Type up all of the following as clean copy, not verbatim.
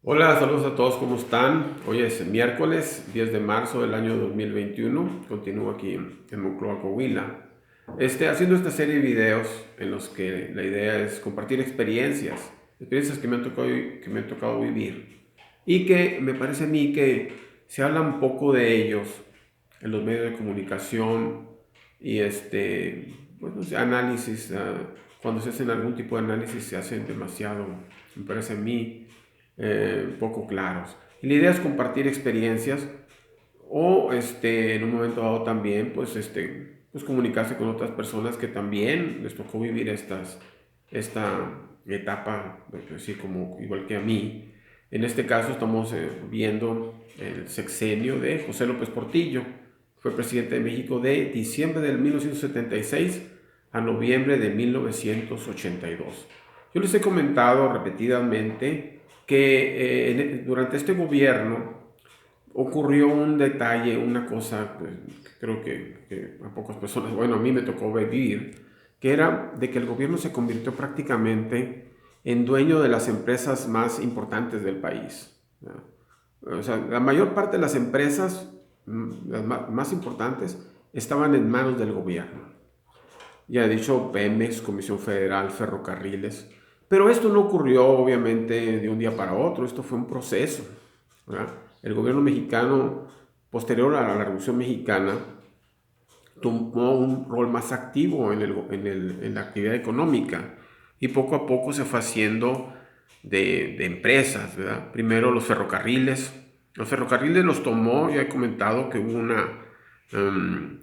Hola, saludos a todos, ¿cómo están? Hoy es miércoles 10 de marzo del año 2021. Continúo aquí en Monclova, Coahuila. Haciendo esta serie de videos en los que la idea es compartir experiencias que me han tocado vivir y que me parece a mí que se habla un poco de ellos en los medios de comunicación y pues no sé, análisis, cuando se hacen algún tipo de análisis se hacen demasiado, me parece a mí, poco claros. Y la idea es compartir experiencias o en un momento dado también pues comunicarse con otras personas que también les tocó vivir esta etapa, así como igual que a mí. En este caso estamos viendo el sexenio de José López Portillo. Fue presidente de México de diciembre de 1976 a noviembre de 1982. Yo les he comentado repetidamente que durante este gobierno ocurrió un detalle, una cosa pues, que creo que a pocas personas, bueno, a mí me tocó vivir, que era de que el gobierno se convirtió prácticamente en dueño de las empresas más importantes del país. ¿No? O sea, la mayor parte de las empresas, las más importantes, estaban en manos del gobierno. Ya he dicho Pemex, Comisión Federal, Ferrocarriles. Pero esto no ocurrió obviamente de un día para otro, esto fue un proceso, ¿verdad? El gobierno mexicano, posterior a la Revolución Mexicana, tomó un rol más activo en la actividad económica y poco a poco se fue haciendo de empresas, ¿verdad? Primero los ferrocarriles los tomó, ya he comentado que hubo um,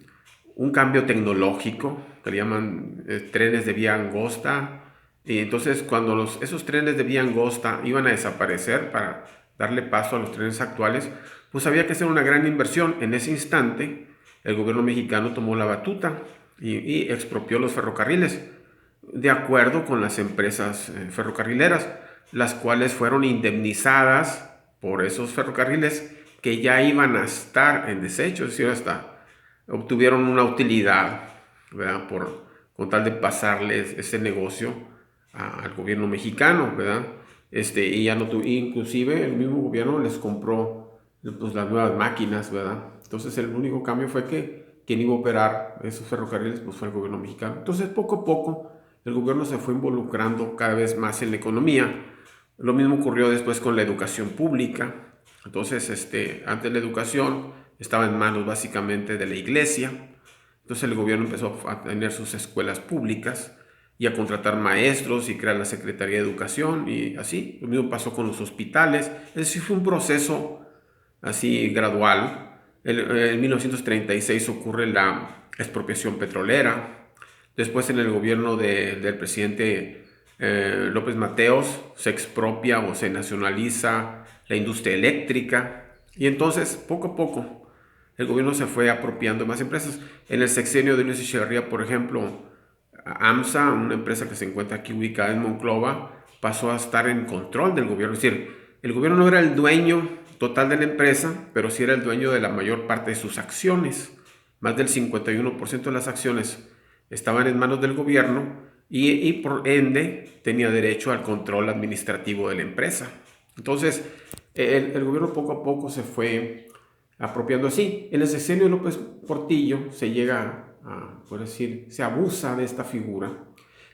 un cambio tecnológico que le llaman trenes de vía angosta, y entonces cuando esos trenes de vía angosta iban a desaparecer para darle paso a los trenes actuales, pues había que hacer una gran inversión. En ese instante el gobierno mexicano tomó la batuta y expropió los ferrocarriles, de acuerdo con las empresas ferrocarrileras, las cuales fueron indemnizadas por esos ferrocarriles que ya iban a estar en desecho, es decir, hasta obtuvieron una utilidad, ¿verdad? Con tal de pasarles ese negocio al gobierno mexicano, ¿verdad? Y ya no inclusive el mismo gobierno les compró pues, las nuevas máquinas, ¿verdad? Entonces el único cambio fue que quien iba a operar esos ferrocarriles pues fue el gobierno mexicano. Entonces poco a poco el gobierno se fue involucrando cada vez más en la economía. Lo mismo ocurrió después con la educación pública. Entonces, antes la educación estaba en manos básicamente de la iglesia. Entonces el gobierno empezó a tener sus escuelas públicas y a contratar maestros y crear la Secretaría de Educación y así. Lo mismo pasó con los hospitales. Es decir, fue un proceso así gradual. En 1936 ocurre la expropiación petrolera. Después en el gobierno del presidente López Mateos se expropia o se nacionaliza la industria eléctrica y entonces poco a poco el gobierno se fue apropiando de más empresas. En el sexenio de Luis Echeverría, por ejemplo, AMSA, una empresa que se encuentra aquí ubicada en Monclova, pasó a estar en control del gobierno. Es decir, el gobierno no era el dueño total de la empresa, pero sí era el dueño de la mayor parte de sus acciones. Más del 51% de las acciones estaban en manos del gobierno y por ende tenía derecho al control administrativo de la empresa. Entonces, el gobierno poco a poco se fue apropiando así. En el sexenio de López Portillo se llega por decir, se abusa de esta figura.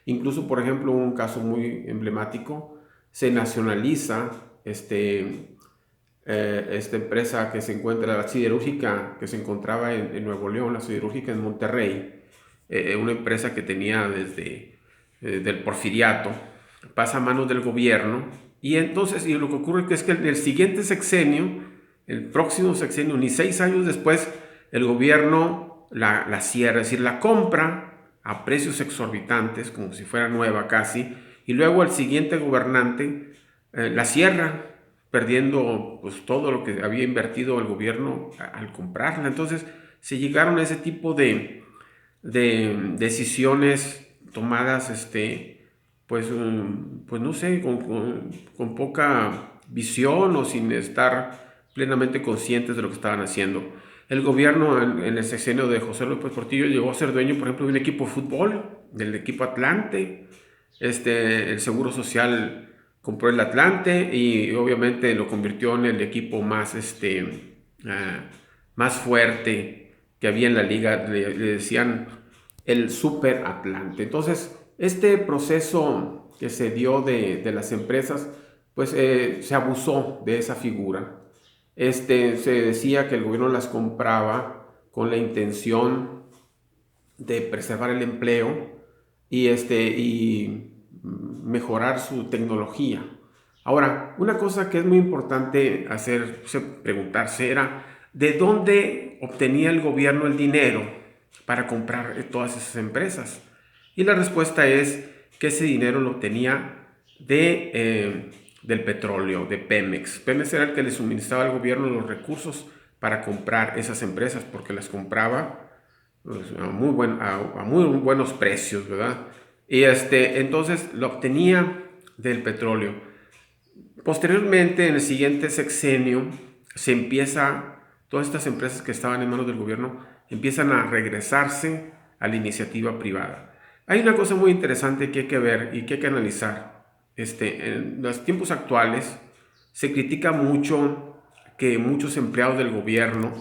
Incluso, por ejemplo, un caso muy emblemático, se nacionaliza esta empresa que se encuentra, la siderúrgica que se encontraba en Nuevo León, la siderúrgica en Monterrey, una empresa que tenía desde del porfiriato, pasa a manos del gobierno y entonces y lo que ocurre es que en el siguiente sexenio, el próximo sexenio, ni 6 años después, el gobierno la cierra, es decir, la compra a precios exorbitantes, como si fuera nueva casi, y luego el siguiente gobernante la cierra, perdiendo pues todo lo que había invertido el gobierno al comprarla. Entonces se llegaron a ese tipo de decisiones tomadas, pues no sé, con poca visión o sin estar plenamente conscientes de lo que estaban haciendo. El gobierno en el sexenio de José López Portillo llegó a ser dueño, por ejemplo, de un equipo de fútbol, del equipo Atlante, el Seguro Social compró el Atlante y obviamente lo convirtió en el equipo más, más fuerte que había en la liga. Le decían el Super Atlante. Entonces, este proceso que se dio de las empresas, pues se abusó de esa figura. Se decía que el gobierno las compraba con la intención de preservar el empleo y mejorar su tecnología. Ahora, una cosa que es muy importante preguntarse era, ¿de dónde obtenía el gobierno el dinero para comprar todas esas empresas? Y la respuesta es que ese dinero lo obtenía del petróleo, de Pemex. Pemex era el que le suministraba al gobierno los recursos para comprar esas empresas, porque las compraba pues, a muy buenos precios, ¿verdad? Y entonces lo obtenía del petróleo. Posteriormente, en el siguiente sexenio, todas estas empresas que estaban en manos del gobierno empiezan a regresarse a la iniciativa privada. Hay una cosa muy interesante que hay que ver y que hay que analizar. En los tiempos actuales se critica mucho que muchos empleados del gobierno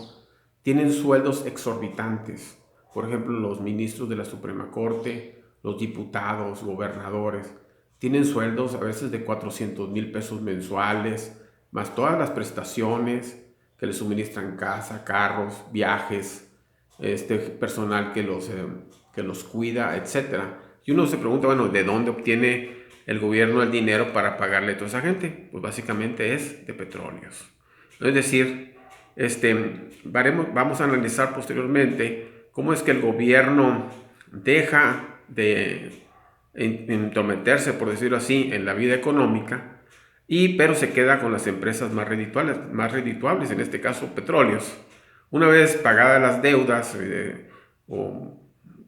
tienen sueldos exorbitantes. Por ejemplo, los ministros de la Suprema Corte, los diputados, gobernadores, tienen sueldos a veces de 400,000 pesos mensuales, más todas las prestaciones que les suministran casa, carros, viajes, personal que los cuida, etc. Y uno se pregunta, bueno, ¿de dónde obtiene el gobierno el dinero para pagarle a toda esa gente? Pues básicamente es de petróleos. Es decir, vamos a analizar posteriormente cómo es que el gobierno deja de entrometerse, por decirlo así, en la vida económica, pero se queda con las empresas más redituables, en este caso petróleos. Una vez pagadas las deudas o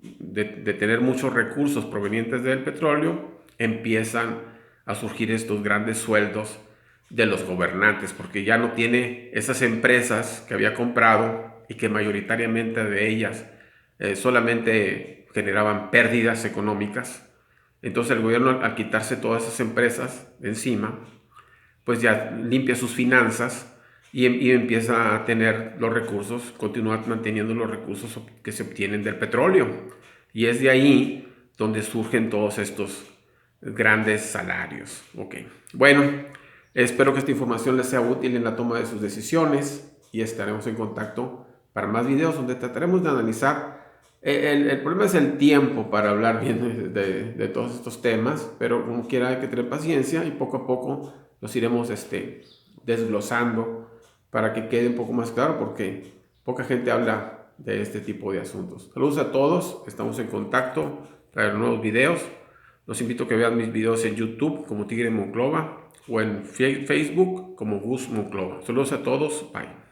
de tener muchos recursos provenientes del petróleo, empiezan a surgir estos grandes sueldos de los gobernantes, porque ya no tiene esas empresas que había comprado y que mayoritariamente de ellas solamente generaban pérdidas económicas. Entonces el gobierno, al quitarse todas esas empresas de encima, pues ya limpia sus finanzas y empieza a tener los recursos, continúa manteniendo los recursos que se obtienen del petróleo. Y es de ahí donde surgen todos estos grandes salarios. Ok, bueno, espero que esta información les sea útil en la toma de sus decisiones y estaremos en contacto para más videos donde trataremos de analizar. El problema es el tiempo para hablar bien de todos estos temas, pero como quiera hay que tener paciencia y poco a poco los iremos desglosando para que quede un poco más claro, porque poca gente habla de este tipo de asuntos. Saludos a todos, estamos en contacto para nuevos videos. Los invito a que vean mis videos en YouTube como Tigre Monclova o en Facebook como Gus Monclova. Saludos a todos, bye.